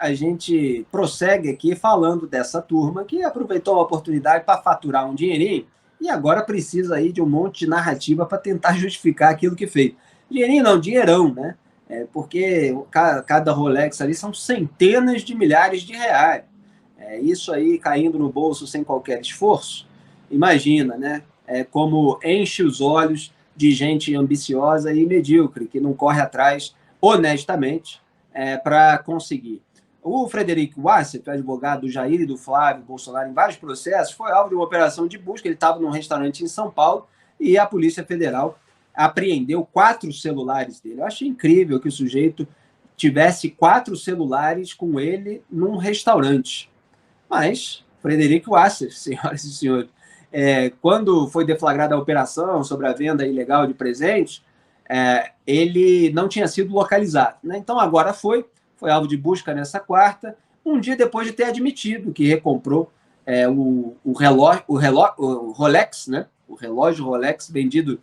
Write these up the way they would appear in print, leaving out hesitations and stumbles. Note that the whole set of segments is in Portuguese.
a gente prossegue aqui falando dessa turma que aproveitou a oportunidade para faturar um dinheirinho e agora precisa aí de um monte de narrativa para tentar justificar aquilo que fez. Dinheirinho não, dinheirão, né? Porque cada Rolex ali são centenas de milhares de reais. Isso aí caindo no bolso sem qualquer esforço, imagina, né? Como enche os olhos de gente ambiciosa e medíocre, que não corre atrás honestamente para conseguir. O Frederico Wassef, advogado do Jair e do Flávio Bolsonaro em vários processos, foi alvo de uma operação de busca. Ele estava num restaurante em São Paulo e a Polícia Federal apreendeu 4 celulares dele. Eu achei incrível que o sujeito tivesse 4 celulares com ele num restaurante. Mas, Frederico Wassef, senhoras e senhores, quando foi deflagrada a operação sobre a venda ilegal de presentes, ele não tinha sido localizado. Né? Então, agora foi alvo de busca nessa quarta, um dia depois de ter admitido que recomprou o Rolex, né? O relógio Rolex vendido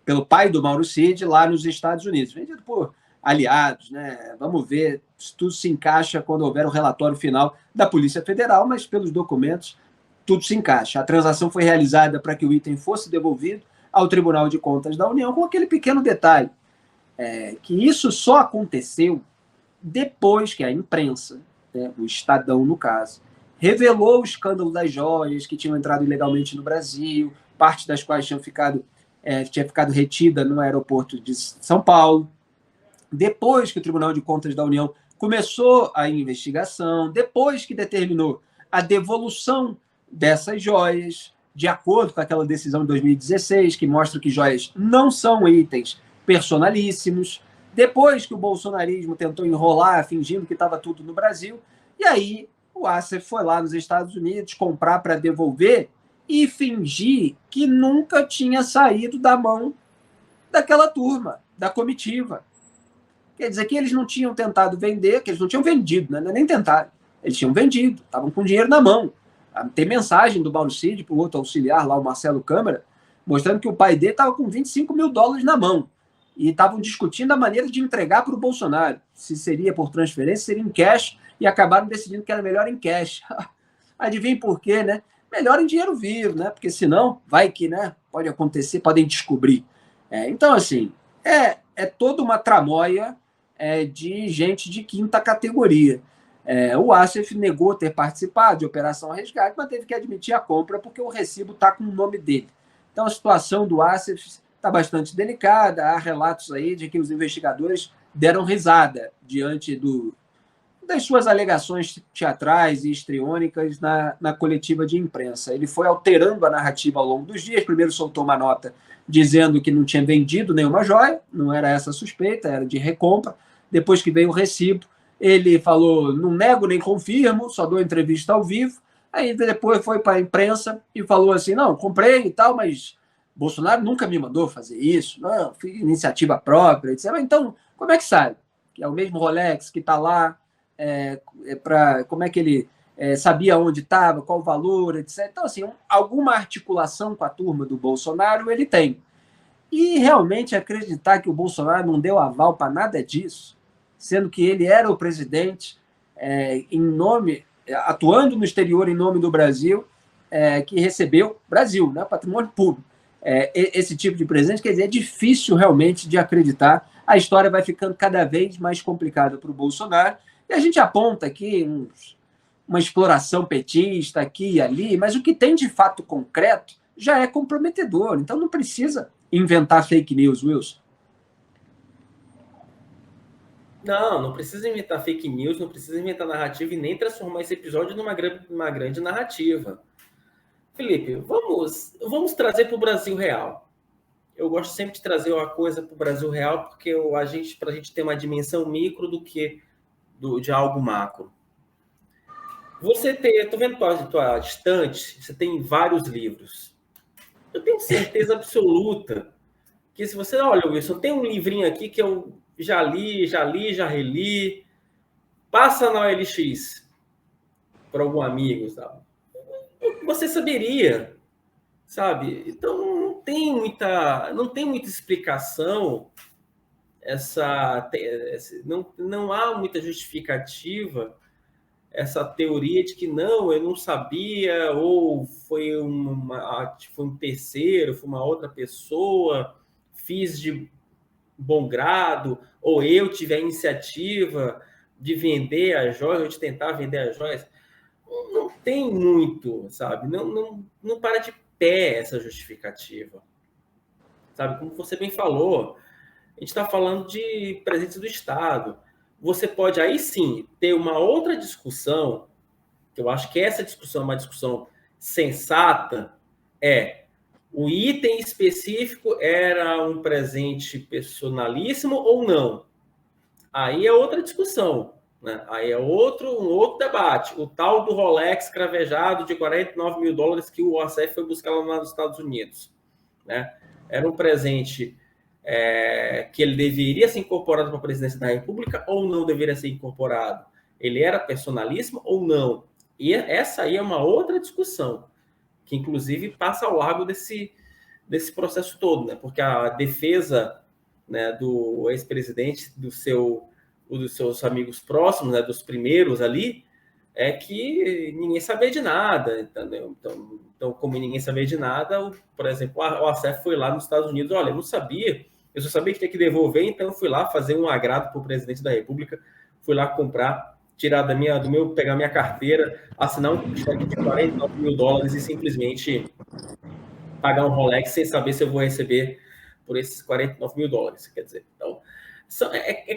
pelo pai do Mauro Cid lá nos Estados Unidos, vendido por aliados, né? Vamos ver se tudo se encaixa quando houver o relatório final da Polícia Federal, mas pelos documentos tudo se encaixa. A transação foi realizada para que o item fosse devolvido ao Tribunal de Contas da União, com aquele pequeno detalhe, que isso só aconteceu depois que a imprensa, né, o Estadão no caso, revelou o escândalo das joias que tinham entrado ilegalmente no Brasil, parte das quais tinha ficado retida no aeroporto de São Paulo. Depois que o Tribunal de Contas da União começou a investigação, depois que determinou a devolução dessas joias, de acordo com aquela decisão de 2016, que mostra que joias não são itens personalíssimos, depois que o bolsonarismo tentou enrolar, fingindo que estava tudo no Brasil, e aí o Wassef foi lá nos Estados Unidos comprar para devolver e fingir que nunca tinha saído da mão daquela turma, da comitiva. Quer dizer que eles não tinham tentado vender, que eles não tinham vendido, né? Nem tentado. Eles tinham vendido, estavam com dinheiro na mão. Tem mensagem do Mauro Cid para o outro auxiliar lá, o Marcelo Câmara, mostrando que o pai dele estava com $25 mil na mão. E estavam discutindo a maneira de entregar para o Bolsonaro. Se seria por transferência, seria em cash, e acabaram decidindo que era melhor em cash. Adivinha por quê, né? Melhor em dinheiro vivo, né? Porque senão, vai que, né? Pode acontecer, podem descobrir. Então, assim, é toda uma tramóia de gente de quinta categoria. O Wassef negou ter participado de Operação Resgate, mas teve que admitir a compra porque o recibo está com o nome dele. Então, a situação do Wassef está bastante delicada. Há relatos aí de que os investigadores deram risada diante das suas alegações teatrais e histriônicas na coletiva de imprensa. Ele foi alterando a narrativa ao longo dos dias. Primeiro soltou uma nota dizendo que não tinha vendido nenhuma joia, não era essa a suspeita, era de recompra. Depois que veio o recibo, ele falou, não nego nem confirmo, só dou entrevista ao vivo. Aí depois foi para a imprensa e falou assim, não, comprei e tal, mas Bolsonaro nunca me mandou fazer isso, não, fiz iniciativa própria, etc. Então, como é que sabe? Que é o mesmo Rolex que está lá, como é que ele sabia onde estava, qual o valor, etc. Então, assim, alguma articulação com a turma do Bolsonaro ele tem. E realmente acreditar que o Bolsonaro não deu aval para nada disso, sendo que ele era o presidente atuando no exterior em nome do Brasil, que recebeu Brasil, né, patrimônio público. Esse tipo de presente, quer dizer, é difícil realmente de acreditar. A história vai ficando cada vez mais complicada para o Bolsonaro. E a gente aponta aqui uma exploração petista aqui e ali, mas o que tem de fato concreto já é comprometedor. Então não precisa inventar fake news, Wilson. Não precisa inventar fake news, não precisa inventar narrativa e nem transformar esse episódio numa grande narrativa. Felipe, vamos trazer para o Brasil real. Eu gosto sempre de trazer uma coisa para o Brasil real, porque para a gente ter uma dimensão micro de algo macro. Estou vendo tua estante, você tem vários livros. Eu tenho certeza absoluta que se você... Olha, Wilson, tem um livrinho aqui que eu já li, já reli. Passa na OLX para algum amigo, sabe? Você saberia, sabe? Então, não tem muita explicação não há muita justificativa essa teoria de que não, eu não sabia, ou foi um terceiro, foi uma outra pessoa, fiz de bom grado, ou eu tive a iniciativa de vender as joias, ou de tentar vender as joias. Não tem muito, sabe? Não para de pé essa justificativa. Sabe? Como você bem falou, a gente está falando de presentes do Estado. Você pode, aí sim, ter uma outra discussão, que eu acho que essa discussão é uma discussão sensata, o item específico era um presente personalíssimo ou não? Aí é outra discussão, né? Aí é um outro debate. O tal do Rolex cravejado de $49 mil que o Assef foi buscar lá nos Estados Unidos, né? Era um presente que ele deveria ser incorporado para a presidência da República ou não deveria ser incorporado? Ele era personalíssimo ou não? E essa aí é uma outra discussão, que inclusive passa ao largo desse processo todo, né? Porque a defesa, né, do ex-presidente, dos seus amigos próximos, né, dos primeiros ali, é que ninguém sabia de nada, entendeu? Então, como ninguém sabia de nada, por exemplo, o Assef foi lá nos Estados Unidos, olha, eu não sabia, eu só sabia que tinha que devolver, então eu fui lá fazer um agrado para o presidente da República, fui lá comprar, tirar pegar minha carteira, assinar um cheque de $49 mil e simplesmente pagar um Rolex sem saber se eu vou receber por esses $49 mil. Quer dizer, então,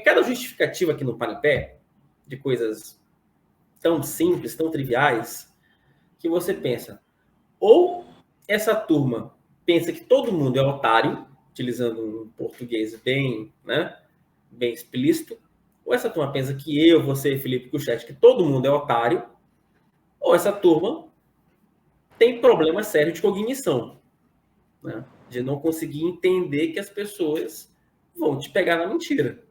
cada justificativa aqui no Panipé de coisas tão simples, tão triviais, que você pensa, ou essa turma pensa que todo mundo é otário, utilizando um português bem, né, bem explícito, ou essa turma pensa que eu, você, Felipe Kuchet, que todo mundo é otário, ou essa turma tem problema sério de cognição, né, de não conseguir entender que as pessoas vão te pegar na mentira,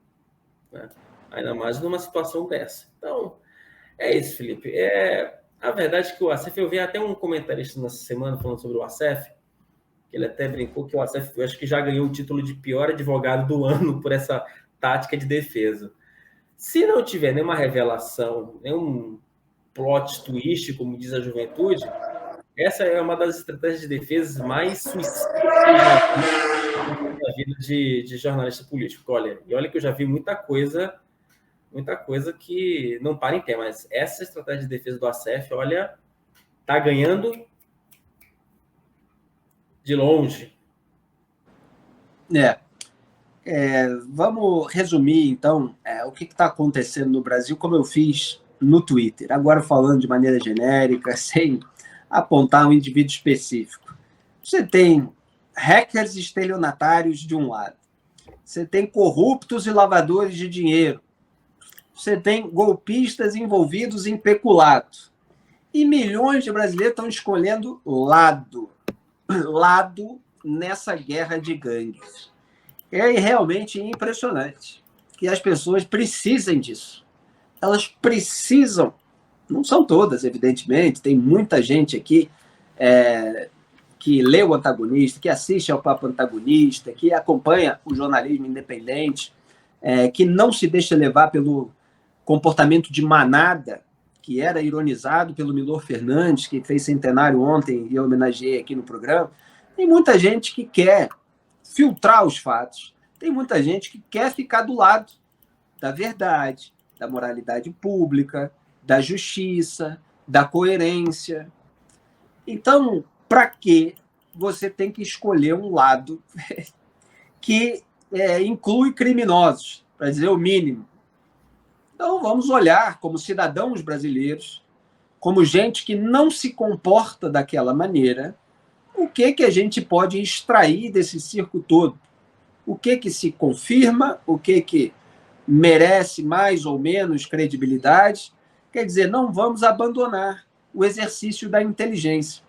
né, ainda mais numa situação dessa. Então, é isso, Felipe. A verdade é que o Assef, eu vi até um comentarista nessa semana falando sobre o Assef, que ele até brincou que o Assef, eu acho que já ganhou o título de pior advogado do ano por essa tática de defesa. Se não tiver nenhuma revelação, nenhum plot twist, como diz a juventude, essa é uma das estratégias de defesa mais suicidas da vida de jornalista político. Olha que eu já vi muita coisa que não para em pé, mas essa estratégia de defesa do Assef, olha, tá ganhando de longe. Vamos resumir, então, o que está acontecendo no Brasil, como eu fiz no Twitter. Agora falando de maneira genérica, sem apontar um indivíduo específico. Você tem hackers estelionatários de um lado. Você tem corruptos e lavadores de dinheiro. Você tem golpistas envolvidos em peculato. E milhões de brasileiros estão escolhendo lado nessa guerra de gangues. É realmente impressionante que as pessoas precisem disso. Elas precisam, não são todas, evidentemente, tem muita gente aqui que lê o Antagonista, que assiste ao Papo Antagonista, que acompanha o jornalismo independente, que não se deixa levar pelo comportamento de manada, que era ironizado pelo Milor Fernandes, que fez centenário ontem e eu homenageei aqui no programa. Tem muita gente que quer filtrar os fatos. Tem muita gente que quer ficar do lado da verdade, da moralidade pública, da justiça, da coerência. Então, para que você tem que escolher um lado que inclui criminosos, para dizer o mínimo? Então, vamos olhar como cidadãos brasileiros, como gente que não se comporta daquela maneira, o que a gente pode extrair desse circo todo? O que se confirma, o que merece mais ou menos credibilidade? Quer dizer, não vamos abandonar o exercício da inteligência.